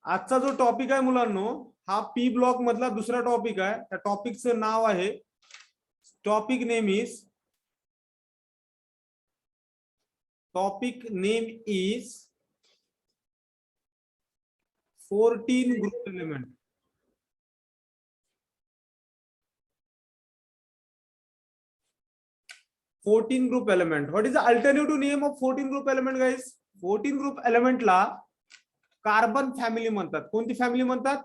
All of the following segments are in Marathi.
आजचा जो टॉपिक आहे मुलांनो, हा पी ब्लॉक मधला दुसरा टॉपिक आहे. त्या टॉपिकचं नाव आहे, topic name is 14 group element. 14 group element. What is the alternative name of 14 group element, guys? 14 group element ला कार्बन फॅमिली म्हणतात. कोणती फॅमिली म्हणतात?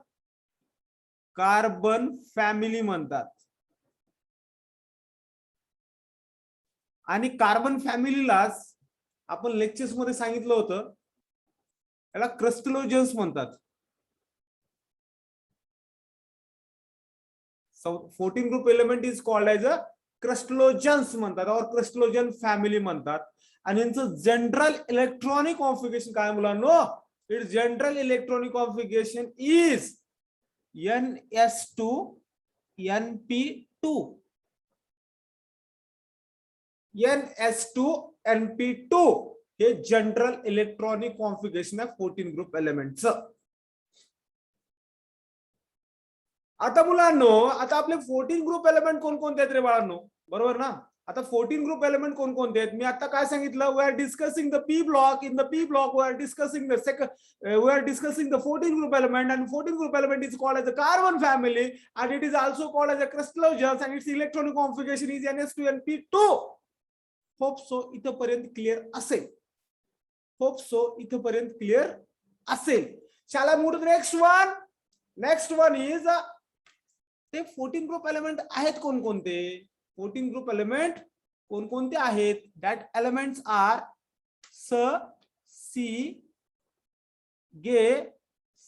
कार्बन फॅमिली म्हणतात. आणि कार्बन फॅमिलीलाच आपण लेक्चर्स मध्ये सांगितलं होतं, याला क्रिस्टलोजन्स म्हणतात. 14 group element is called as a क्रिस्टलोजन्स म्हणतात, और क्रिस्टलोजन फॅमिली म्हणतात. आणि यांचं जनरल इलेक्ट्रॉनिक कॉन्फिगरेशन काय मुलांनो? It's general electronic configuration is NS2 NP2. NS2 NP2 हे जनरल इलेक्ट्रॉनिक कॉन्फिगरेशन आहे 14 ग्रुप एलिमेंटचं. आता मुलांनो, आता आपले 14 ग्रुप एलिमेंट कोणकोणते आहेत रे बाळांनो? बरोबर ना? आता 14 ग्रुप एलिमेंट कोणकोणते आहेत? मी आता काय सांगितलं? We are discussing the P block. In the P block we are discussing the 14 group element, and 14 group element is called as a carbon family, and it is also called as a crystallogers, and its electronic configuration is NS2 NP2. Hope so इथपर्यंत क्लिअर असेल. होप सो इथपर्यंत क्लिअर असेल. शाला move to the next one. Next one is ते 14 ग्रुप एलिमेंट आहेत कोणकोणते? 14 ग्रुप एलिमेंट कोणकोणते आहेत? दॅट एलिमेंट्स आर स, सी, गे,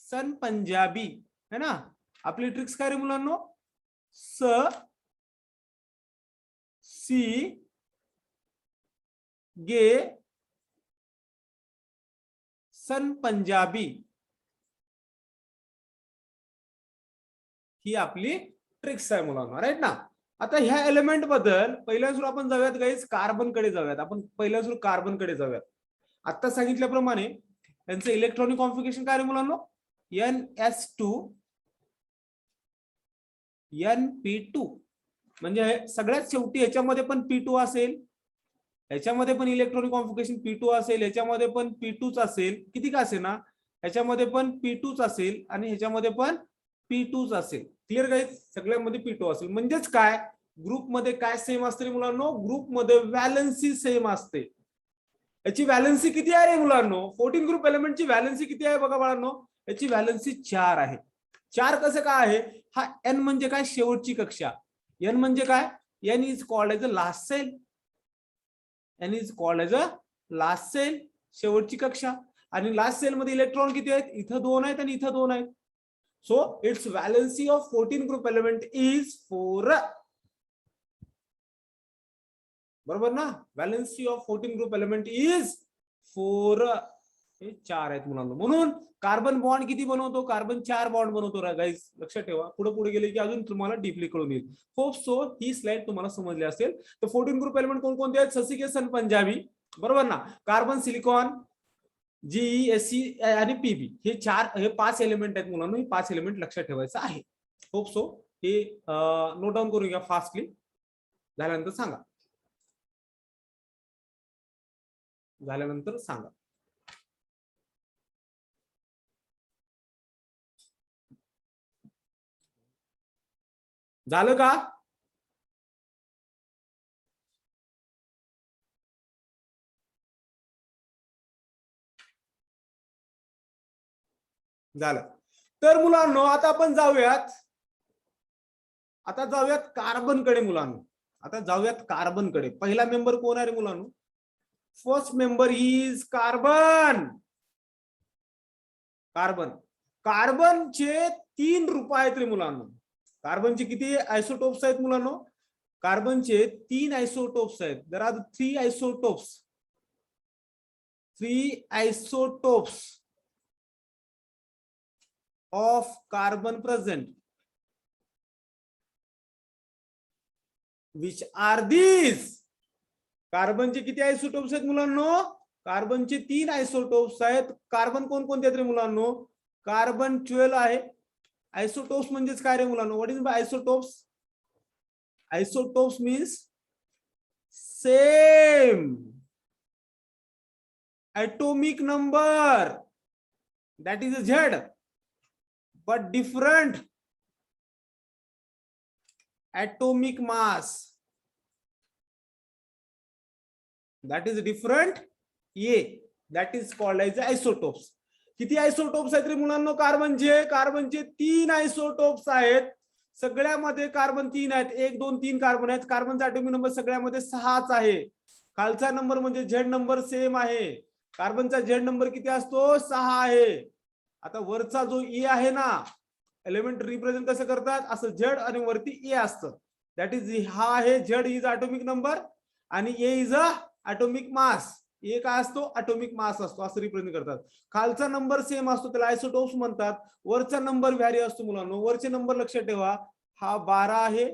सन, पंजाबी. है ना? आपली ट्रिक्स काय रे मुलांनो? स, सी, गे, सन, पंजाबी ही आपली ट्रिक्स आहे मुलांना, राईट ना? आता ह्या एलिमेंट बद्दल पहिल्या सुरू आपण जाऊयात गाईज, कार्बन कडे जाऊयात. आपण पहिल्या सुरू कार्बन कडे जाऊयात. आता सांगितल्याप्रमाणे यांचं इलेक्ट्रॉनिक कॉन्फिगरेशन काय रे मुलांनो? NS2 NP2. म्हणजे सगळ्यात शेवटी ह्याच्यामध्ये पण P2 असेल, ह्याच्यामध्ये पण इलेक्ट्रॉनिक कॉन्फिगरेशन P2 असेल, ह्याच्यामध्ये पण P2च असेल. किती का असेल ना, ह्याच्यामध्ये पण P2च असेल आणि ह्याच्यामध्ये पण P2च असेल. Clear guys? सगळ्यामध्ये P2 असेल. म्हणजेच काय, ग्रुप मध्ये काय सेम असते मुलांनो? ग्रुप मध्ये व्हॅलेन्सी सेम असते. याची व्हॅलेन्सी किती आहे रे मुलांनो? 14 ग्रुप एलिमेंटची व्हॅलेन्सी किती आहे बघा बाळांनो? याची व्हॅलेन्सी 4 आहे. 4 कसं काय आहे? हा N म्हणजे काय? शेवटची कक्षा. N म्हणजे काय? N is called as a last shell. N is called as a last shell, शेवटची कक्षा. आणि लास्ट सेल मध्ये इलेक्ट्रॉन किती आहेत? इथं 2 आहेत आणि इथं 2 आहेत. So its valency of 14 group element is 4. बरोबर ना? Valency of 14 group element is 4. हे 4 आहेत मुलांना. म्हणून कार्बन बॉन्ड किती बनवतो? कार्बन 4 बॉन्ड बनवतो गाईज. लक्षात ठेवा. पुढे पुढे गेले की अजून तुम्हाला डीपली कळून येईल. होप सो ही स्लाइड तुम्हाला समजली असेल. तर 14 ग्रुप एलिमेंट कोणकोणते आहेत? ससिके, सन, पंजाबी. बरोबर ना? कार्बन, सिलिकॉन, GeSC आणि PB हे 5 एलिमेंट आहेत मुलांना. हे 5 एलिमेंट लक्षात ठेवायचं आहे. होप सो हे नोट डाऊन करून घ्या फास्टली. झाल्यानंतर सांगा. झाल्यानंतर सांगा. झालं का? झालं. तर मुलांनो आता आपण जाऊयात कार्बन कडे मुलांनो. आता जाऊयात कार्बन कडे. पहिला मेंबर कोण आहे रे मुलांनो? First member is carbon. Carbon. कार्बनचे 3 रूप आहेत रे मुलांनो. कार्बनचे किती आयसोटोप्स आहेत मुलांनो? कार्बनचे 3 आयसोटोप्स आहेत. There are 3 isotopes. 3 isotopes of carbon present, which are these? कार्बनचे किती आयसोटोप्स आहेत मुलांनो? कार्बनचे 3 आयसोटोप्स आहेत. कार्बन कोणकोणते आहेत रे मुलांनो? कार्बन 12 आहे. आयसोटोप्स म्हणजेच काय रे मुलांनो? What is bye isotopes? Isotopes means same atomic number, that is Z, but different atomic mass, that is different A, that is called as isotopes. किती आयसोटोप्स आहेत रे मुलांनो कार्बनचे? कार्बनचे 3 आयसोटोप्स आहेत. सगळ्यामध्ये कार्बन 3 आहेत. 1 2 3 कार्बन आहेत. कार्बनचा ॲटॉमिक नंबर सगळ्यामध्ये 6च आहे. खालचा नंबर म्हणजे झेड नंबर सेम आहे. कार्बनचा झेड नंबर किती असतो? 6 आहे. आता वरचा जो ए आहे ना, एलिमेंट रिप्रेझेंट कसं करतात? असं झेड आणि वरती ए असतं. दॅट इज हा आहे झेड इज ॲटॉमिक नंबर आणि ए इज अ ॲटॉमिक मास. ए काय असतो? ॲटॉमिक मास असतो, असं रिप्रेझेंट करतात. खालचा नंबर सेम असतो, त्याला आयसोटोप्स म्हणतात. वरचा नंबर व्हॅरी असतो मुलांनो. वरचे नंबर लक्षात ठेवा. हा 12 आहे,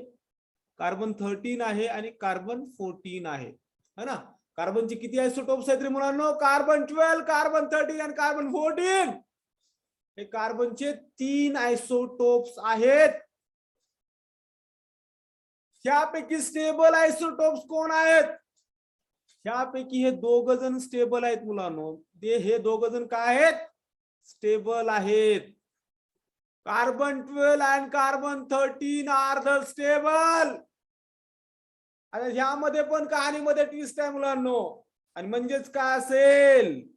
कार्बन 13 आहे आणि कार्बन 14 आहे, है ना. कार्बनचे किती आयसोटोप्स आहेत रे मुलांनो? कार्बन 12, कार्बन 13 आणि कार्बन 14. हे कार्बनचे 3 आयसोटोप्स आहेत. ह्यापैकी स्टेबल आयसोटोप्स कोण आहेत? ह्यापैकी हे दोघ जण स्टेबल आहेत मुलांनो. हे दोघ जण काय आहेत? स्टेबल आहेत. Carbon 12 and carbon 13 are the stable. आता ह्यामध्ये पण कहाणीमध्ये ट्विस्ट आहे मुलांनो. आणि म्हणजेच काय असेल?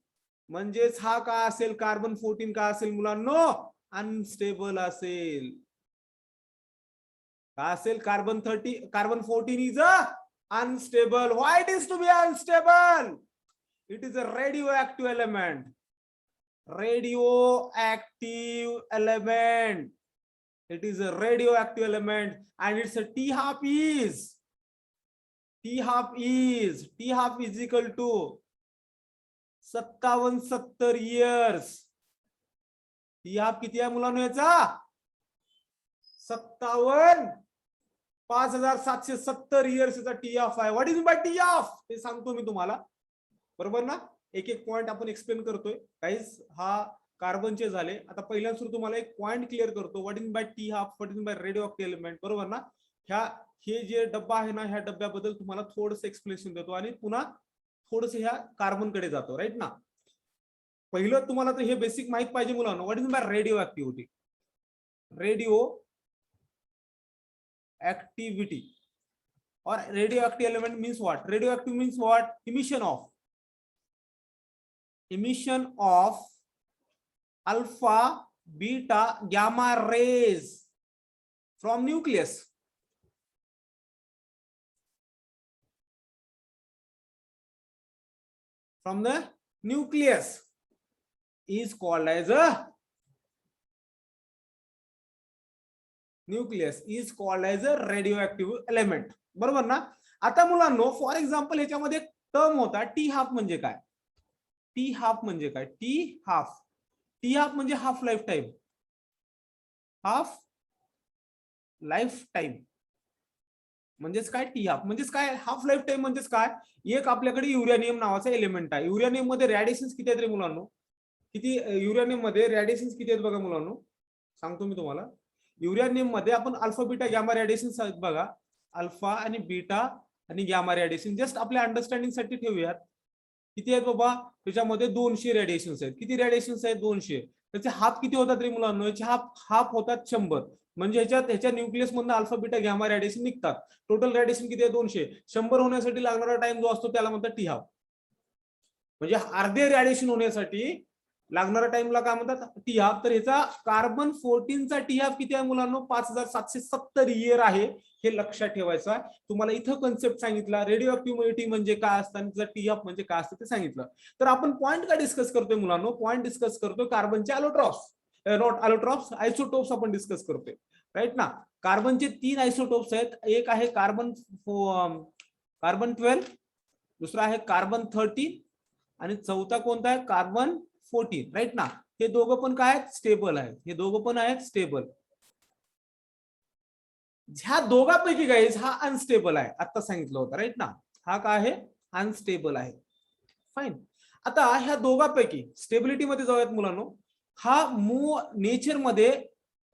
म्हणजेच हा काय असेल? कार्बन 14 काय असेल मुलांनो? अनस्टेबल असेल. काय असेल? Carbon 14 is a unstable. Why it is to be unstable? It is a radioactive element. Radioactive element. It is a radioactive element and its a T half is equal to 57-70 years. T half किती आहे मुलांनो याचा? 57,770 इयर्सचा टी ऑफ आहे. What is by T of? ते सांगतो मी तुम्हाला, बरोबर ना. एक एक पॉइंट आपण एक्सप्लेन करतोय गाईज. हा कार्बनचे झाले. आता पहिल्या सुरू तुम्हाला एक पॉइंट क्लिअर करतो. What is by T half, what is by radioactive element, बरोबर ना. हे जे डब्बा आहे ना, ह्या डब्याबद्दल तुम्हाला थोडंसं एक्सप्लेनेशन देतो आणि पुन्हा थोडंसं ह्या कार्बन कडे जातो, राईट ना. पहिलं तुम्हाला तर हे बेसिक माहित पाहिजे मुलांना. What is bye radio activity? Radio activity or radioactive element means what? Radioactive means what? Emission of alpha, beta, gamma rays from nucleus. From the nucleus is called as a nucleus is called as a radioactive element, बरोबर ना. आता मुलांनो फॉर एक्झाम्पल ह्याच्यामध्ये टर्म होता टी हाफ. म्हणजे काय? टी हाफ म्हणजे काय? टी हाफ म्हणजे half life time. Half life time म्हणजेच काय? टी हाफ म्हणजेच काय? हाफ लाईफ टाइम म्हणजेच काय? एक आपल्याकडे युरेनियम नावाचा एलिमेंट आहे. युरेनियम मध्ये रेडिएशन किती आहेत रे मुलांनो? किती युरेनियम मध्ये रेडिएशन किती आहेत बघा मुलांनो, सांगतो मी तुम्हाला. युरेनियम मध्ये आपण अल्फा बीटा गॅमा रेडिएशन आहेत बघा. अल्फा आणि बीटा आणि गॅमा रेडिएशन जस्ट आपल्या अंडरस्टँडिंग साठी ठेवूयात. किती आहेत बाबा? त्याच्यामध्ये 200 रेडिएशन्स आहेत. किती रेडिएशन्स आहेत? 200. त्याचे हाफ किती होतात रे मुलांनो? याचे हाफ होतात 100. म्हणजे ह्याच्या न्यूक्लियस मधून अल्फा बीटा गॅमा रेडिएशन निघतात. टोटल रेडिएशन किती आहे? 200. 100 होण्यासाठी लागणारा टाइम जो असतो त्याला म्हणतात टी हाफ. म्हणजे अर्धे रेडिएशन होण्यासाठी लागणारा टाइमला काय म्हणतात? T half. तर ह्याचा कार्बन 14चा टी हाफ किती आहे मुलांनो? 5770 इयर आहे. हे लक्षात ठेवायचं आहे. तुम्हाला इथं कन्सेप्ट सांगितला रेडिओ म्हणजे काय असतं आणि त्याचा टी हाफ म्हणजे काय असतं ते सांगितलं. तर आपण पॉइंट काय डिस्कस करतोय मुलांनो? पॉइंट डिस्कस करतोय कार्बनचे अलोट्रॉप्स आयसोटोप्स आपण डिस्कस करतोय, राईट ना. कार्बनचे 3 आयसोटोप्स आहेत. एक आहे कार्बन 12, दुसरा आहे कार्बन 13 आणि चौथा कोणता आहे? कार्बन 14, राईट ना. हे दोघं पण काय आहेत? स्टेबल आहेत. हे दोघं पण आहेत स्टेबल. ह्या दोघांपैकी गाईज हा अनस्टेबल आहे. आता सांगितलं होतं, राईट ना. हा काय आहे? अनस्टेबल आहे. फाईन. आता ह्या दोघांपैकी स्टेबिलिटी मध्ये जाऊयात मुलांनो. हा नेचर मध्ये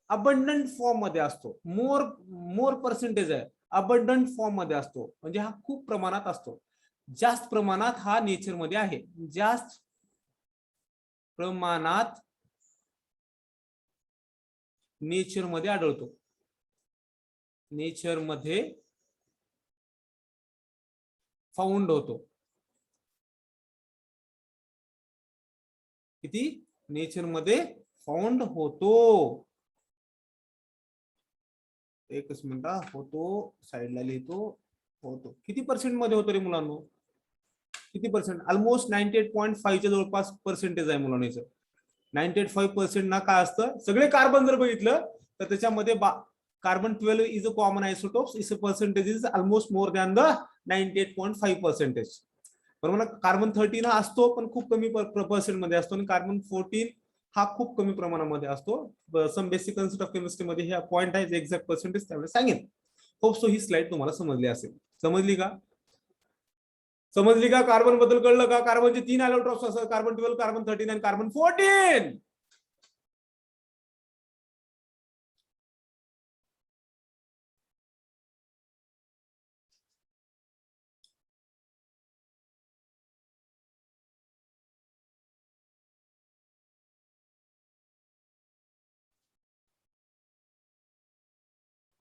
अबंडंट फॉर्म मध्ये असतो. मोर पर्सेंटेज आहे, अबंडंट फॉर्म मध्ये असतो, म्हणजे हा खूप प्रमाणात असतो. जास्त प्रमाणात हा नेचर मध्ये आहे, जास्त प्रमाणात नेचर मध्ये आढळतो. नेचर मध्ये फाउंड होतो. किती? नेचर मध्ये फाउंड होतो. एकच मिनिट होतो, साईडला लिहितो. होतो किती पर्सेंट मध्ये होतो रे मुलांनो? किती पर्सेंट? ऑलमोस्ट 98.5 च्या जवळपास पर्सेंटेज आहे मुलांनो. 98.5% ना काय असतं, सगळे कार्बन जर बघितलं तर त्याच्यामध्ये carbon 12 is a common isotopes, is a percentage is almost more than the 98.5%. बरोबर ना? कार्बन 13 हा असतो पण खूप कमी पर्सेंट मध्ये असतो, आणि कार्बन 14 हा खूप कमी प्रमाणामध्ये असतो. Some basic concept of chemistry मध्ये हे पॉईंट आहे, एक्झॅक्ट पर्सेंटेज त्यावेळेस सांगेन. होप सो ही स्लाइड तुम्हाला समजली असेल. समजली का? समजली का? कार्बन बद्दल कळलं का? कार्बनचे 3 अलोट्रॉप्स असतात, कार्बन 12, कार्बन 13 आणि कार्बन 14.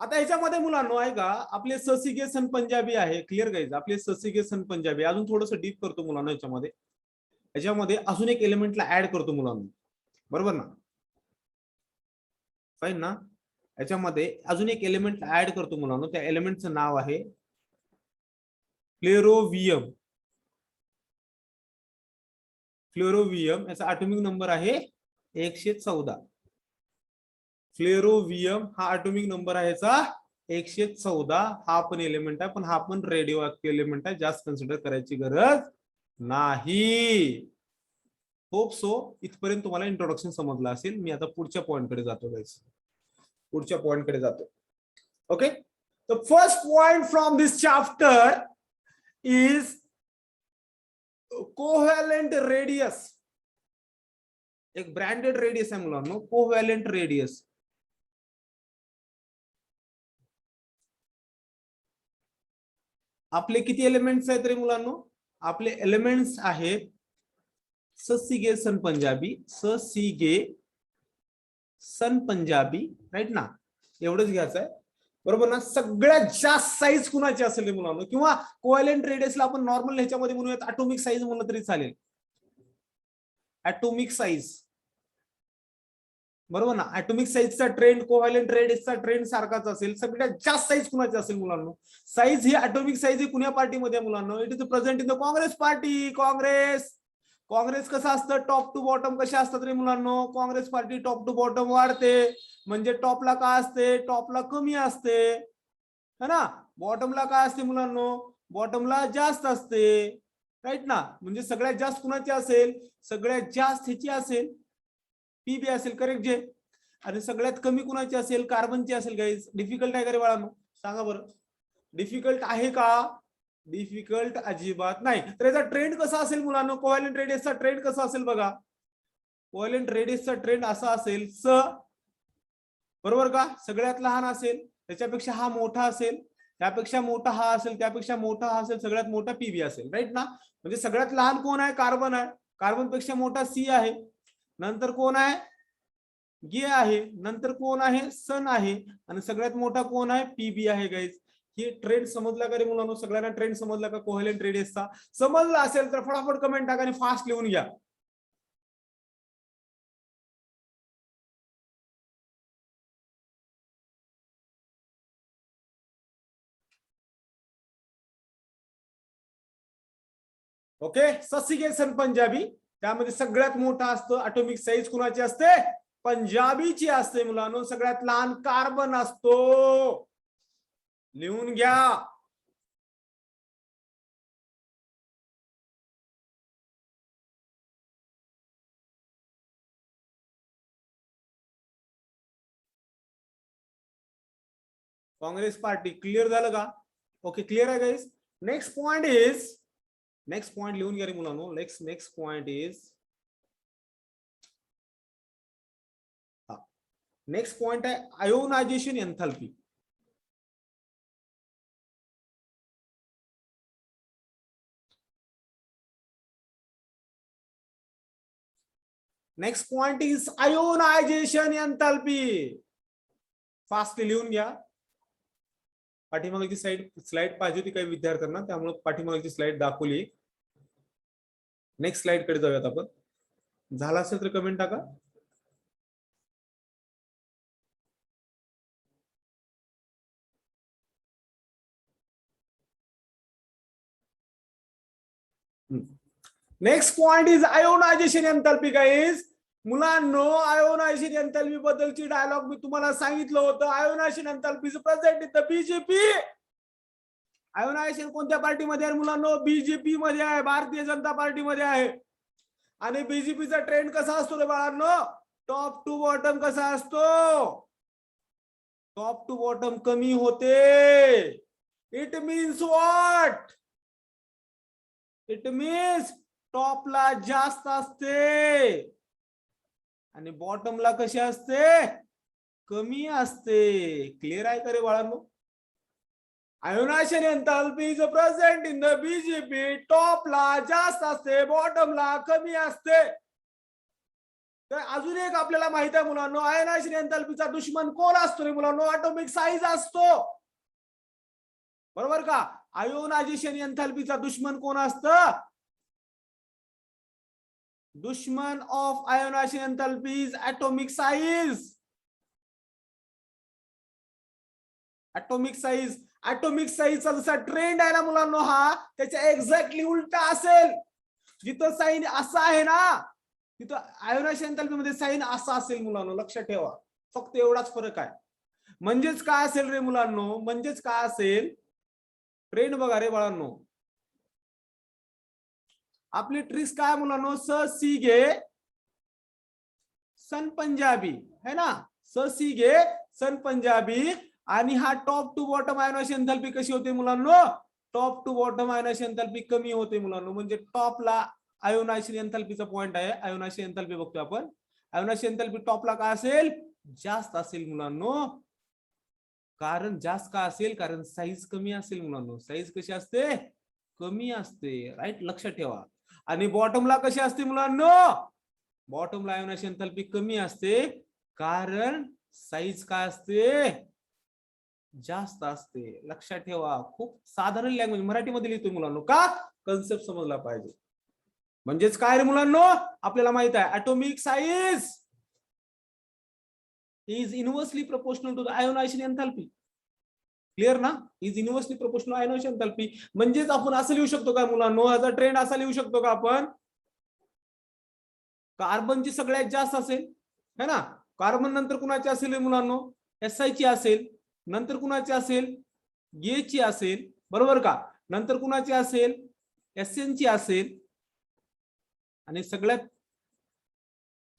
आता ह्याच्यामध्ये मुलांनो आहे का, आपले ससिगे सन पंजाबी आहे. Clear guys? आपले ससिगे सन पंजाबी. अजून थोडस डीप करतो मुलांना याच्यामध्ये अजून एक एलिमेंटला ऍड करतो मुलांना. बरोबर ना? फाईन ना? याच्यामध्ये अजून एक एलिमेंट ऍड करतो मुलांना. त्या एलिमेंटचं नाव आहे फ्लेरोवियम. फ्लोरोवियम याचा ॲटॉमिक नंबर आहे 114. फ्लेरोवियम हा ॲटॉमिक नंबर आहे याचा 114. हा पण एलिमेंट आहे, पण हा पण रेडिओ ऍक्टिव्ह एलिमेंट आहे, जास्त कन्सिडर करायची गरज नाही. होप सो इथपर्यंत तुम्हाला इंट्रोडक्शन समजलं असेल. मी आता पुढच्या पॉइंट कडे जातो गाइस. पुढच्या पॉइंट कडे जातो. Okay, the first point from this chapter is covalent radius. एक ब्रँडेड रेडियस आहे मुलांनो, कोव्हॅलेंट रेडियस. आपले किती एलिमेंट्स आहेत रे मुलांनो? आपले एलिमेंट्स आहेत ससिगे सन पंजाबी, ससिगे सन पंजाबी, राईट ना? एवढंच घ्यायचं आहे. बरोबर ना? सगळ्यात जास्त साईज कुणाची असेल मुलांनो, किंवा कोव्हॅलेंट रेडियसला आपण नॉर्मल ह्याच्यामध्ये म्हणूयात, ॲटॉमिक साईज म्हणलं तरी चालेल. Atomic size. बरोबर ना? ॲटॉमिक साईजचा ट्रेंड कोव्हॅलेंट रेडियसचा ट्रेंड सारखाच असेल. सगळ्यात जास्त साईज कुणाची असेल मुलांनो? साईज ही ॲटॉमिक साईज ही कुण्या पार्टीमध्ये मुलांनो? It is present in the Congress party. Congress कसं असतं? टॉप टू बॉटम कशा असतात रे मुलांनो? Congress party top to bottom वाढते, म्हणजे टॉपला काय असते? टॉपला कमी असते, है ना? बॉटमला काय असते मुलांनो? बॉटमला जास्त असते, राईट ना? म्हणजे सगळ्यात जास्त कुणाची असेल? सगळ्यात जास्त ह्याची असेल, पीबी असेल, करेक्ट जे. आणि सगळ्यात कमी कुणाची असेल? कार्बनची असेल. गाईज डिफिकल्ट आहे का रे बाळांनो? सांगा बरं, डिफिकल्ट आहे का? डिफिकल्ट अजिबात नाही. तर याचा ट्रेंड कसा असेल मुलांनो? कोव्हॅलेंट रेडियसचा ट्रेंड कसा असेल बघा. कोव्हॅलेंट रेडियसचा ट्रेंड असा असेल, बरोबर का? सगळ्यात लहान असेल, त्याच्यापेक्षा हा मोठा असेल, त्यापेक्षा मोठा हा असेल, त्यापेक्षा मोठा हा असेल, सगळ्यात मोठा पीबी असेल, राईट ना? म्हणजे सगळ्यात लहान कोण आहे? कार्बन आहे. कार्बन पेक्षा मोठा सी आहे. नंतर कोण आहे? गे आहे. नंतर कोण आहे? सन आहे. आणि सगळ्यात मोठा कोण आहे? पीबी आहे. गाईज हे ट्रेंड समजला का रे मुलांनो? सगळ्यांना ट्रेंड समजला का कोव्हॅलेंट रेडियसचा? समजला असेल तर फटाफट कमेंट टाका आणि फास्ट लिहून घ्या. ओके, ससिगे सन पंजाबी. त्यामध्ये सगळ्यात मोठा असतो. ॲटॉमिक साईज कुणाची असते? पंजाबीची असते मुलांनो. सगळ्यात लहान कार्बन असतो. लिहून घ्या. काँग्रेस पार्टी. क्लिअर झालं का? ओके, क्लिअर आहे गाईज. नेक्स्ट पॉइंट लिहून घ्या रे मुलांनो. Next point is next point आहे ionization enthalpy. Next point is ionization enthalpy. Fast लिहून घ्या. पाठीमागची स्लाइड पाहिजे होती काही विद्यार्थ्यांना, त्यामुळे पाठीमागची स्लाइड दाखवली. नेक्स्ट स्लाइड कडे जाऊयात आपण. झाला असेल तर कमेंट टाका. Next point is ionization enthalpy guys. मुलांनो, आयोनायझेशन एन्थॅल्पी बद्दलची डायलॉग मी तुम्हाला सांगितलं होतं. Ionization enthalpy is present in the BJP. Ionisation कोणत्या पार्टीमध्ये आहे मुलांनो? बीजेपी मध्ये आहे, भारतीय जनता पार्टी मध्ये आहे. आणि बीजेपीचा ट्रेंड कसा असतो रे बाळांनो? टॉप टू बॉटम कसा असतो? टॉप टू बॉटम कमी होते. It means what? It means टॉपला जास्त असते आणि बॉटमला कशी असते? कमी असते. क्लिअर आहे का रे बाळांनो? Ionization enthalpy is present in the BJP. टॉपला जास्त असते, बॉटमला कमी असते. तर अजून एक आपल्याला माहित आहे मुलांनो, आयोनायझेशन एन्थॅल्पीचा दुश्मन कोण असतो रे मुलांनो? ॲटॉमिक साईज असतो. बरोबर का? आयोनायझेशन एन्थॅल्पीचा दुश्मन कोण असतं? दुश्मन of ionization enthalpy is atomic size. Atomic size. Atomic साईजचा जसा ट्रेंड आहे ना मुलांनो, हा त्याच्या एक्झॅक्टली उलटा असेल. जिथं साइन असं आहे ना, तिथं आयोनायझेशन एन्थॅल्पी मध्ये साइन असं असेल मुलांनो. लक्षात ठेवा, फक्त एवढाच फरक आहे. म्हणजेच काय असेल रे मुलांनो? म्हणजेच काय असेल? ट्रेंड बघा रे बाळांनो. आपली ट्रिक्स काय मुलांनो? स सी गे सन पंजाबी है ना. स सी गे सन पंजाबी. आणि हा top to bottom ionization enthalpy कशी होते मुलांनो? Top to bottom ionization enthalpy कमी होते मुलांनो. म्हणजे टॉपला आयोनायझेशन एन्थॅल्पीचा पॉइंट आहे. आयोनायझेशन एन्थॅल्पी बघतोय आपण. आयोनायझेशन एन्थॅल्पी टॉपला काय असेल? जास्त असेल मुलांनो. कारण जास्त का असेल? कारण साईज कमी असेल मुलांनो. साईज कशी असते? कमी असते. राईट, लक्षात ठेवा. आणि बॉटमला कशी असते मुलांनो? बॉटमला आयोनायझेशन एन्थॅल्पी कमी असते, कारण साईज काय असते? जास्त असते. लक्षात ठेवा. खूप साधारण लँग्वेज मराठीमध्ये लिहितो मुलांनो. का? कन्सेप्ट समजला पाहिजे. म्हणजेच काय रे मुलांनो? आपल्याला माहित आहे atomic size is inversely proportional to the ionization enthalpy. Clear ना? Is inversely proportional ionization enthalpy. म्हणजेच आपण असं लिहू शकतो का मुलांनो? याचा ट्रेंड असा लिहू शकतो का आपण? कार्बनची सगळ्यात जास्त असेल है ना. कार्बन नंतर कुणाची असेल मुलांनो? SI ची असेल. नंतर कुणाची असेल? ए ची असेल. बरोबर का? नंतर कुणाची असेल? SN ची असेल. आणि सगळ्यात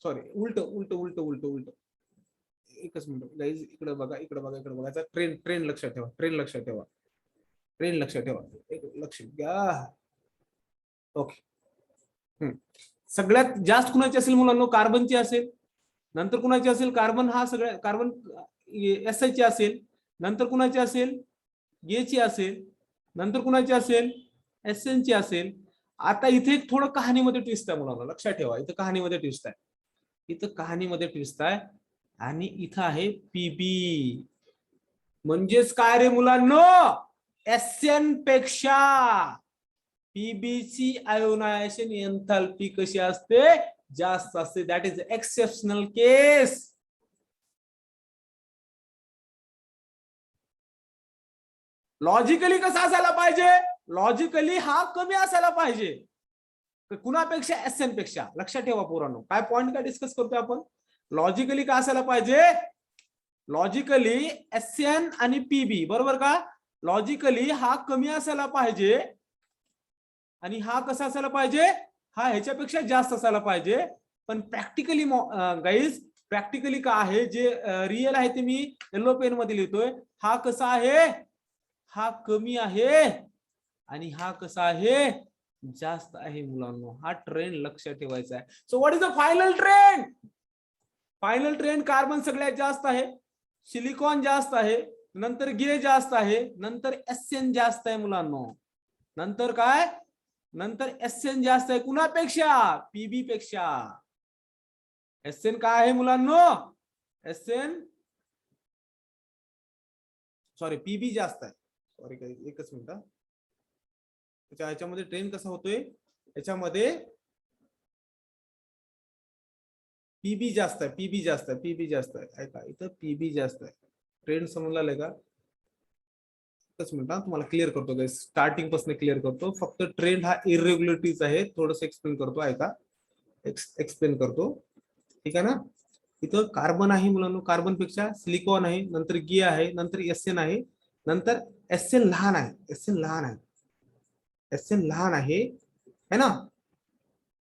सॉरी उलट उलट उलट उलट उलट एकच मिनिट गाईज. इकडे बघा, इकडे बघा, इकडे बघायचा. ट्रेंड ट्रेंड लक्षात ठेवा. ट्रेंड लक्षात ठेवा. ट्रेंड लक्षात ठेवा. एक लक्ष घ्या. ओके. सगळ्यात जास्त कुणाची असेल मुलांनो? कार्बनची असेल. नंतर कुणाची असेल? कार्बन हा सगळ्या कार्बन SI ची असेल. नंतर कुणाची असेल? ए ची असेल. नंतर कुणाची असेल? SN ची असेल. आता इथे एक थोडं कहाणीमध्ये ट्विस्ट आहे मुलांना. लक्षात ठेवा, इथं कहाणीमध्ये ट्विस्ट आहे. इथं कहाणीमध्ये ट्विस्ट आहे. आणि इथं आहे पीबी. म्हणजेच काय रे मुलांनो? SN पेक्षा पीबीची आयोनायझेशन एन्थॅल्पी कशी असते? जास्त असते. That is exceptional case. Logically कसा असायला पाहिजे? लॉजिकली हा कमी असायला पाहिजे कुणापेक्षा? SN पेक्षा. लक्षात ठेवा पोरांनो, काय पॉइंट काय डिस्कस करतोय आपण? लॉजिकली काय असायला पाहिजे? लॉजिकली SN आणि पीबी. बरोबर का? लॉजिकली हा कमी असायला पाहिजे आणि हा कसा असायला पाहिजे? हा ह्याच्यापेक्षा जास्त असायला पाहिजे. पण प्रॅक्टिकली गाईज, प्रॅक्टिकली काय आहे? जे रिअल आहे ते मी येलो पेन मध्ये लिहितोय. हा कसा आहे? हा कमी आहे. आणि हा कसा आहे? जास्त आहे मुलांनो. हा ट्रेंड लक्षात ठेवायचा आहे. So what is the final trend? Final trend carbon सगळ्यात जास्त आहे, सिलिकॉन जास्त आहे, नंतर गे जास्त आहे, नंतर एसएन जास्त आहे मुलांनो. नंतर काय, नंतर एसएन जास्त आहे कुणापेक्षा, पीबी पेक्षा. एसएन काय आहे मुलांनो, एसएन सॉरी पीबी जास्त आहे. सॉरी एकच मिनिट. याच्यामध्ये ट्रेंड कसा होतोय, याच्यामध्ये पीबी जास्त आहे, पीबी जास्त आहे, पीबी जास्त आहे. ऐका इथं पीबी जास्त आहे. ट्रेंड समजला का, एकच मिनिट तुम्हाला क्लिअर करतो गाइस, स्टार्टिंग पासून क्लिअर करतो. फक्त ट्रेंड हा इरेग्युलरिटीज आहे, थोडस एक्सप्लेन करतो. ऐका एक्सप्लेन करतो, ठीक आहे ना. इथं कार्बन आहे मुलांनो, कार्बन पेक्षा सिलिकॉन आहे, नंतर गी आहे, नंतर एसएन आहे, नंतर एसएन लहान आहे, एसएन लहान आहे, एसएन लहान आहे है ना.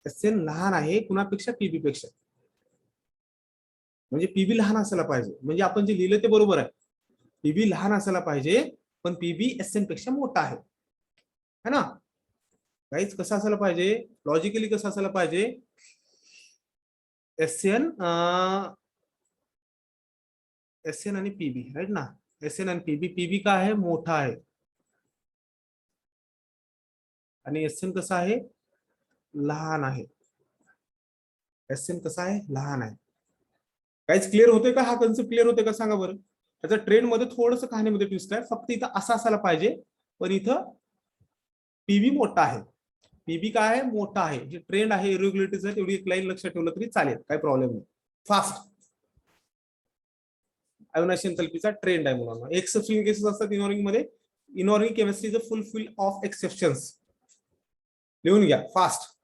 एसएन लहान आहे कुणापेक्षा, पीबी पेक्षा. म्हणजे पीबी लहान असायला पाहिजे, म्हणजे आपण जे लिहिलं ते बरोबर आहे. पीबी लहान असायला पाहिजे, पण पीबी एसएन पेक्षा मोठा आहे है ना. काहीच कसं असायला पाहिजे, लॉजिकली कसं असायला पाहिजे, एसएन एसएन आणि पीबी राईट ना. एसएन आणि पीबी, पीबी का आहे, मोठा आहे, आणि एसएन कसा आहे, लहान आहे. एसएन कसा आहे, लहान आहे. काहीच क्लिअर होते का, हा कन्सेप्ट क्लिअर होते का सांगा बरं. त्याचा ट्रेंड मध्ये थोडंसं कहाणीमध्ये ट्विस्ट आहे, फक्त इथं असं असायला पाहिजे, पण इथं पीबी मोठा आहे. पीबी काय आहे, मोठा आहे. जे ट्रेंड आहे इरेग्युलरिटीज आहे, तेवढी एक लाईन लक्षात ठेवलं तरी चालेल, काही प्रॉब्लेम नाही. फास्ट आयोनायझेशन एंथॅल्पीचा ट्रेंड आहे मुलांना. एक्सेप्शनल केसेस असतात इनऑर्गॅनिक मध्ये. Inorganic chemistry is a full of exceptions. लिहून घ्या फास्ट.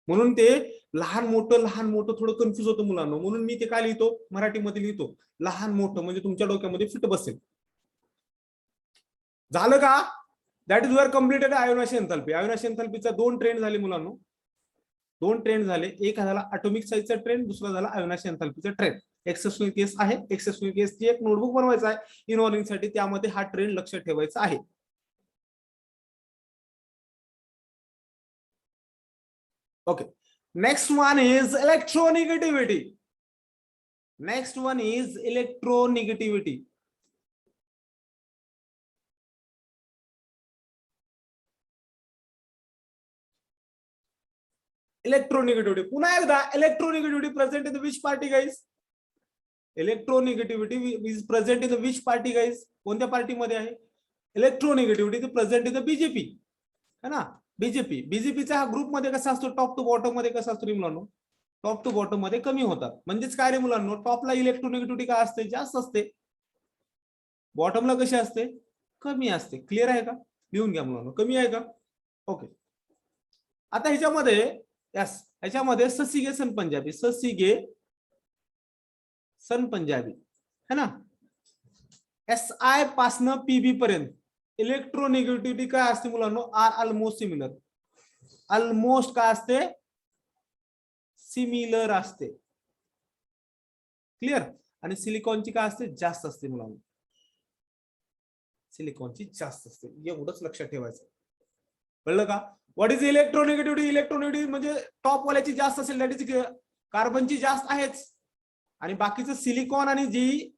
म्हणून ते लहान मोठं थोडं कन्फ्युज होतं मुलांना, म्हणून मी ते काय लिहितो, मराठीमध्ये लिहितो लहान मोठं, म्हणजे तुमच्या डोक्यामध्ये फिट बसेल. झालं का, that is your completed ionization enthalpy. Ionization एंथॅल्पीचा दोन ट्रेंड झाले मुलांना, दोन ट्रेंड झाले. एक झाला ॲटॉमिक साईजचा ट्रेंड, दुसरा झाला आयोनायझेशन एंथॅल्पीचा ट्रेंड. एक्सेप्शनल केस आहे, एक्सेप्शनल केसची एक नोटबुक बनवायचा आहे इनऑर्गॅनिक साठी, त्यामध्ये हा ट्रेंड लक्षात ठेवायचा आहे. Okay, next one is electronegativity. Next one is electronegativity. Electronegativity. पुन्हा एकदा, electronegativity present in the which party guys? Electronegativity is present in the which party guys? कोणत्या पार्टी मध्ये आहे? Electronegativity present in the BJP है ना. बीजेपी, बीजेपीचा हा ग्रुप मध्ये कसा असतो, टॉप टू बॉटम मध्ये कसा असतो रे मुलांनो, टॉप टू बॉटम मध्ये कमी होतात. म्हणजेच काय रे मुलांनो, टॉपला इलेक्ट्रोनेगेटिव्हिटी काय असते, जास्त असते, बॉटमला कशी असते, कमी असते. क्लिअर आहे का, लिहून घ्या मुलांनो, कमी आहे का. ओके. आता ह्याच्यामध्ये यस, ह्याच्यामध्ये ससिगे सन पंजाबी, ससिगे सन पंजाबी है ना. एस आय पासनं पीबी पर्यंत इलेक्ट्रोनेगेटिव्हिटी काय असते मुलांनो, आर ऑलमोस्ट सिमिलर. ऑलमोस्ट काय असते, सिमिलर असते. क्लिअर. आणि सिलिकॉनची काय असते, जास्त असते मुलांना, सिलिकॉनची जास्त असते. एवढंच लक्षात ठेवायचं, कळलं का. व्हॉट इज इलेक्ट्रोनेगेटिव्हिटी, इलेक्ट्रोनेगेटिव्हिटी म्हणजे टॉप वाल्याची जास्त असेल, दॅट इज कार्बनची जास्त आहेच, आणि बाकीचं सिलिकॉन आणि जी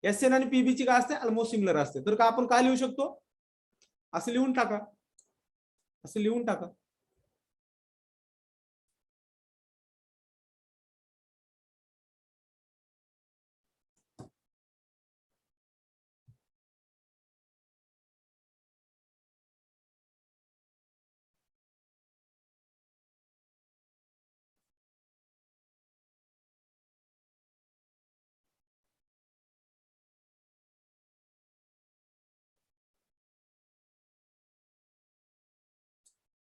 एसएन आणि पीबीची काय असते, ऑलमोस्ट सिमिलर असते. तर का आपण काय लिहू शकतो, असं लिहून टाका, असं लिहून टाका.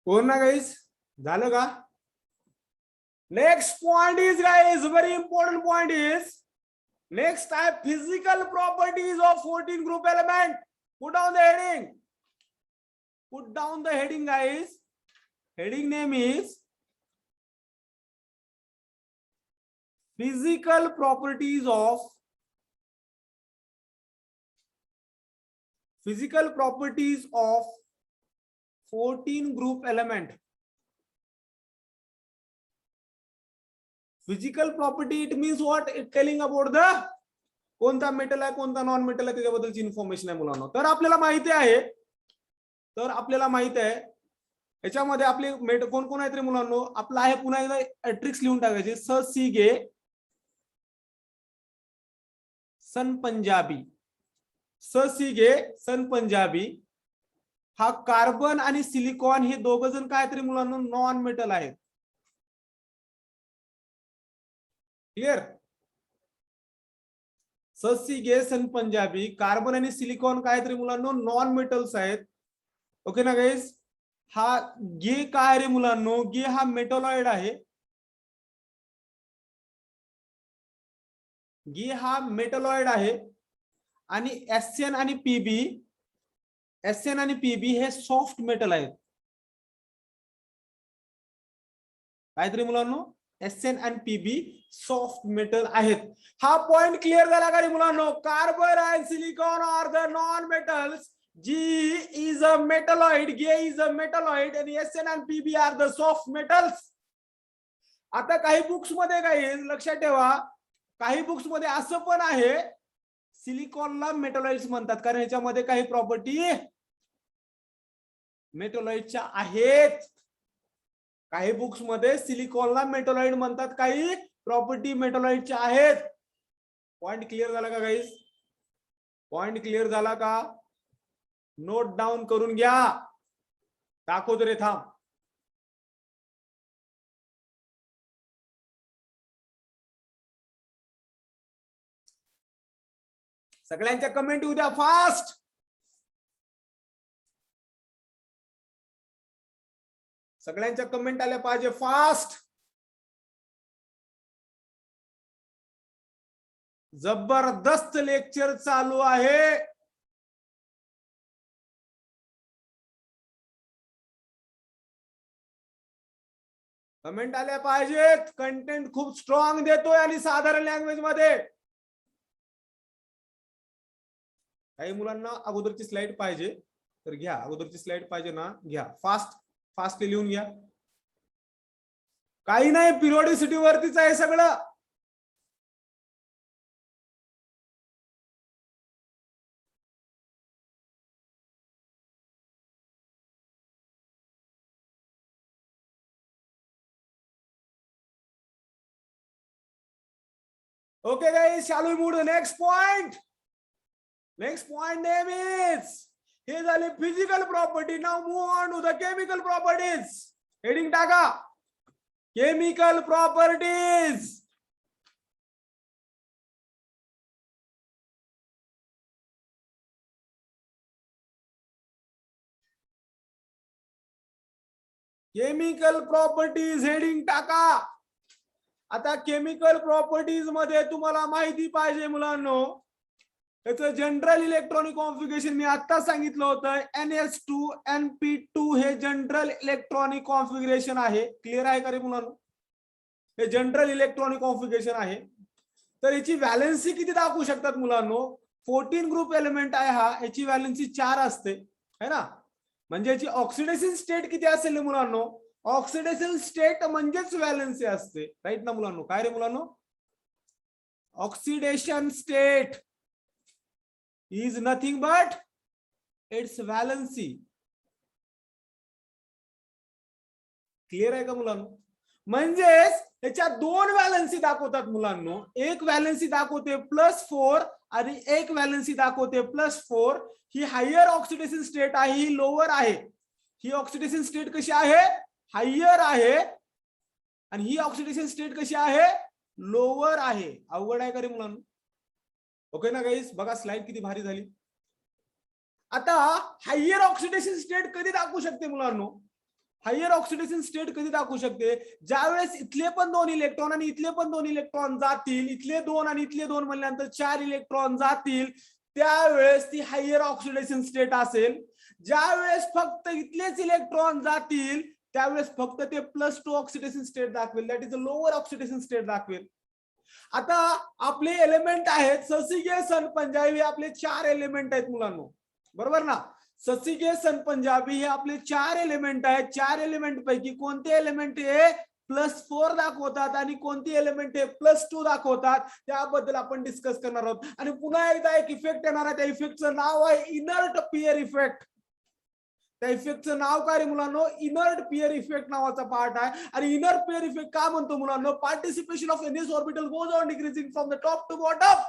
कोण ना गाईस, झालं का. Next point is guys, very important point is next type, physical properties of 14 group element. Put down the heading, put down the heading guys. Heading name is physical properties of 14 group element. Physical property it means what, it telling about the कोणता मेटल आहे कोणता नॉन मेटल आहे त्याच्याबद्दलची इन्फॉर्मेशन आहे मुलांना. तर आपल्याला माहिती आहे, याच्यामध्ये आपले कोण कोण आहेत रे मुलांना. आपला आहे पुन्हा एकदा ट्रिक्स लिहून टाकायचे. स सी गे सन पंजाबी, स सी गे सन पंजाबी. हा कार्बन आणि सिलिकॉन हे दोघ जण काय तरी मुलांना नॉन मेटल आहेत. क्लिअर. स सी गे सन पंजाबी, कार्बन आणि सिलिकॉन काय तरी मुलांना नॉन मेटल्स आहेत. ओके ना गाईज. हा गे काय रे मुलांनो, गे हा मेटॉलॉइड आहे. गे हा मेटॉलॉइड आहे. आणि एसएन आणि पीबी, एसएन आणि पीबी हे सॉफ्ट मेटल आहेत. काहीतरी मुलांनो एसएन आणि पीबी सॉफ्ट मेटल आहेत. हा पॉइंट क्लिअर झाला का रे मुलांनो. Carbon and silicon are the non metals. G is a metalloid, Ga is a metalloid, and Sn and Pb are the soft metals. आता काही बुक्स मध्ये काही लक्षात ठेवा, काही बुक्स मध्ये असं पण आहे सिलिकॉनला मेटॉलॉइड्स म्हणतात कारण ह्याच्यामध्ये काही प्रॉपर्टी मेटॉलॉइडच्या आहेत. काही बुक्स मध्ये सिलिकॉनला मेटॉलॉइड म्हणतात, काही प्रॉपर्टी मेटॉलॉइडच्या आहेत. पॉइंट क्लिअर झाला का गाईज. पॉइंट क्लिअर झाला का. नोट डाऊन करून घ्या. दाखवतो रे थांब. सगळ्यांच्या कमेंट उद्या फास्ट. सगळ्यांच्या कमेंट आल्या पाहिजे फास्ट. जबरदस्त लेक्चर चालू आहे. कमेंट आल्या पाहिजेत. कंटेंट खूप स्ट्रॉंग देतोय आणि साधारण लँग्वेज मध्ये. काही मुलांना अगोदरची स्लाइड पाहिजे तर घ्या, अगोदरची स्लाइड पाहिजे ना घ्या. फास्ट फास्ट लिहून घ्या. काही नाही, पिरियोडिसिटी वरतीच आहे सगळं. Okay guys, shall we move to the next point? Next point name is, हे झाले physical property. Now move on to the chemical properties. Heading टाका chemical properties. Chemical properties heading टाका. आता केमिकल प्रॉपर्टीज मध्ये तुम्हाला माहिती पाहिजे मुलांनो, याचं जनरल इलेक्ट्रॉनिक कॉन्फिगरेशन मी आता सांगितलं होतं. NH2 NP2 हे जनरल इलेक्ट्रॉनिक कॉन्फिगरेशन आहे. क्लिअर आहे का रे मुलांनो. हे जनरल इलेक्ट्रॉनिक कॉन्फिगरेशन आहे. तर याची व्हॅलेन्सी किती दाखवू शकतात मुलांनो. 14 ग्रुप एलिमेंट आहे हा, याची व्हॅलेन्सी 4 असते है ना. म्हणजे याची ऑक्सिडेशन स्टेट किती असेल मुलांनो. ऑक्सिडेशन स्टेट म्हणजेच व्हॅलेन्सी असते. राईट ना मुलांनो. काय रे मुलांनो, oxidation state is nothing but it's valency. Clear आहे का मुलांनो. म्हणजेच त्याच्या दोन व्हॅलेन्सी दाखवतात मुलांनो. एक व्हॅलेन्सी दाखवते +4 आणि एक व्हॅलेन्सी दाखवते +4. ही हायर ऑक्सिडेशन स्टेट आहे, ही लोअर आहे. ही ऑक्सिडेशन स्टेट कशी आहे, हायर आहे, आणि ही ऑक्सिडेशन स्टेट कशी आहे, लोअर आहे. अवघड आहे का रे मुलांनो. ओके ना गाईस. बघा स्लाइड किती भारी झाली. आता हायर ऑक्सिडेशन स्टेट कधी दाखवू शकते मुलांनो. हायर ऑक्सिडेशन स्टेट कधी दाखवू शकते, ज्यावेळेस इथले पण 2 इलेक्ट्रॉन आणि इथले पण 2 इलेक्ट्रॉन जातील. इथले 2 आणि इथले 2 म्हणल्यानंतर 4 इलेक्ट्रॉन जातील. त्यावेळेस ती हायर ऑक्सिडेशन स्टेट असेल. ज्यावेळेस फक्त इथलेच इलेक्ट्रॉन जातील त्यावेळेस फक्त ते +2 ऑक्सिडेशन स्टेट दाखवेल. That is a lower oxidation state दाखवेल. आता आपले एलिमेंट आहेत ससिगे सन पंजाबी, आपले 4 एलिमेंट आहेत मुलांनो. बरोबर ना. ससिगे सन पंजाबी हे आपले 4 एलिमेंट आहेत. 4 एलिमेंट पैकी कोणते एलिमेंट आहे, +4 दाखवतात आणि कोणती एलिमेंट हे +2 दाखवतात, त्याबद्दल आपण डिस्कस करणार आहोत. आणि पुन्हा एकदा एक इफेक्ट येणार आहे, त्या इफेक्टचं नाव आहे इनर्ट पियर इफेक्ट. त्या इफेक्टचं नाव काय रे मुलांनो, इनर्ट पियर इफेक्ट नावाचा पार्ट आहे. आणि इनर्ट पियर इफेक्ट का म्हणतो मुलांनो, participation of NS orbital goes on decreasing from the top to bottom.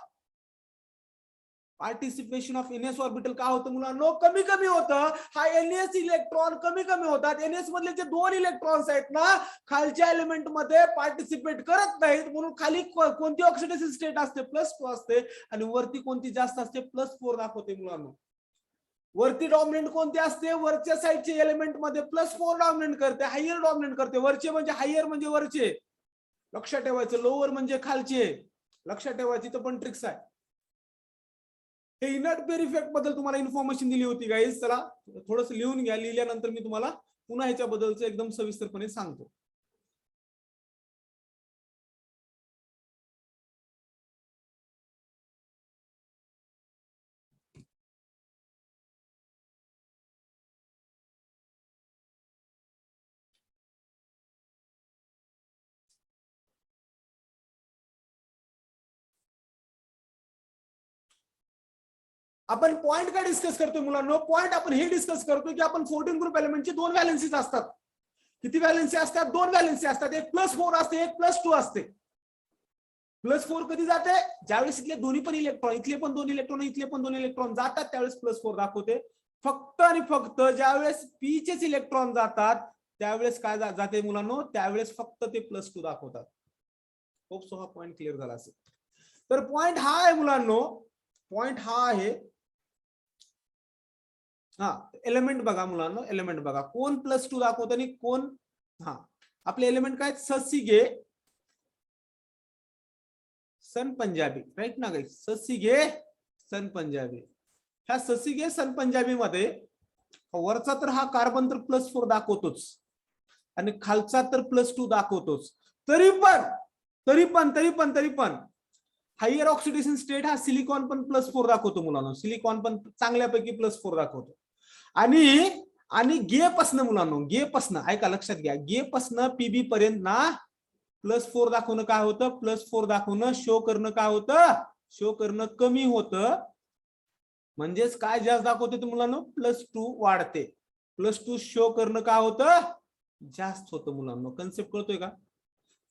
Participation of NS orbital का होतं मुलांनो, कमी कमी होतं. हा एनएस इलेक्ट्रॉन कमी कमी होतात. एनएस मधले जे 2 इलेक्ट्रॉन्स आहेत ना, खालच्या एलिमेंट मध्ये पार्टिसिपेट करत नाहीत, म्हणून खाली कोणती ऑक्सिडेशन स्टेट असते, +2 असते. आणि वरती कोणती जास्त असते, +4 दाखवते मुलांनो. वरती डॉमिनेंट कोणते असते, वरच्या साईडचे एलिमेंट मध्ये +4 डॉमिनेंट करते, हायर डॉमिनेंट करते. वरचे म्हणजे हायर म्हणजे वरचे, लक्षात ठेवायचं. लोअर म्हणजे खालचे, लक्षात ठेवायची. तर पण ट्रिक्स आहे. हे इनर्ट पेअर इफेक्ट बद्दल तुम्हाला इन्फॉर्मेशन दिली होती गाईज. चला थोडस लिहून घ्या. लिहिल्यानंतर मी तुम्हाला पुन्हा ह्याच्याबद्दलचं एकदम सविस्तरपणे सांगतो. आपण पॉइंट काय डिस्कस करतोय मुलांनो, पॉइंट आपण हे डिस्कस करतोय की आपण 14 ग्रुप एलिमेंटचे 2 व्हॅलेन्सीज असतात. किती व्हॅलेन्सी असतात, 2 व्हॅलेन्सी असतात. एक +4 असते, एक +2 असते. +4 कधी जाते, ज्यावेळेस इथले दोन्ही पण इलेक्ट्रॉन, इथले पण 2 इलेक्ट्रॉन, इथले पण 2 इलेक्ट्रॉन जातात, त्यावेळेस +4 दाखवते. फक्त आणि फक्त ज्यावेळेस पी चेच इलेक्ट्रॉन जातात त्यावेळेस काय जाते मुलांनो, त्यावेळेस फक्त ते +2 दाखवतात. होप सो हा पॉइंट क्लिअर झाला असेल. तर पॉइंट हा आहे मुलांनो, पॉइंट हा आहे. हा एलिमेंट बघा मुलांनो, एलिमेंट बघा कोण +2 दाखवत आणि कोण, हा आपले एलिमेंट काय, ससिगे सन पंजाबी, राईट ना गाईस. ससिगे सन पंजाबी. ह्या ससिगे सन पंजाबी मध्ये वरचा तर हा कार्बन तर +4 दाखवतोच आणि खालचा तर +2 दाखवतोच. तरी पण हायर ऑक्सिडेशन स्टेट हा सिलिकॉन पण +4 दाखवतो मुलांनो. सिलिकॉन पण चांगल्यापैकी +4 दाखवतो. आणि गे पासन मुलांनो, गे पासन ऐका, लक्षात घ्या, गे पासन पीबी पर्यंत ना +4 दाखवणं काय होतं, +4 दाखवणं शो करणं काय होतं, शो करणं कमी होतं. म्हणजेच काय जास्त दाखवते ते मुलांनो, +2 वाढते. +2 शो करणं काय होतं, जास्त होतं मुलांनो. कन्सेप्ट कळतोय का,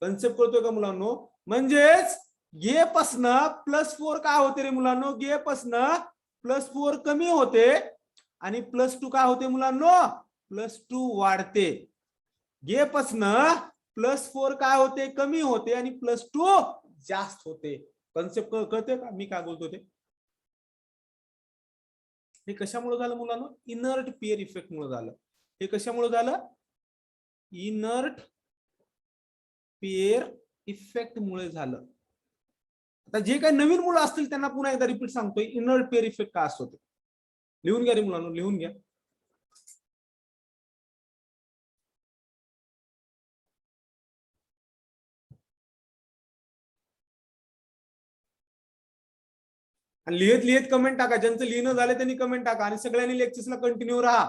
कन्सेप्ट कळतोय का मुलांनो. म्हणजेच गे पासन +4 काय होते रे मुलांनो, गे पासन +4 कमी होते आणि +2 काय होते मुलांनो, +2 वाढते. गे पासन +4 काय होते, कमी होते आणि +2 जास्त होते. कन्सेप्ट कळते का मी काय बोलतो ते. हे कशामुळे झालं मुलांनो, इनर्ट पियर इफेक्ट मुळे झालं. हे कशामुळे झालं, इनर्ट पियर इफेक्ट मुळे झालं. आता जे काही नवीन मुलं असतील त्यांना पुन्हा एकदा रिपीट सांगतोय, इनर्ट पेअर इफेक्ट का असतो ते लिहून घ्या रे मुलांनो, लिहून घ्या. आणि लिहित लिहित कमेंट टाका, ज्यांचं लिहिणं झालं त्यांनी कमेंट टाका आणि सगळ्यांनी लेक्चर्सला कंटिन्यू राहा.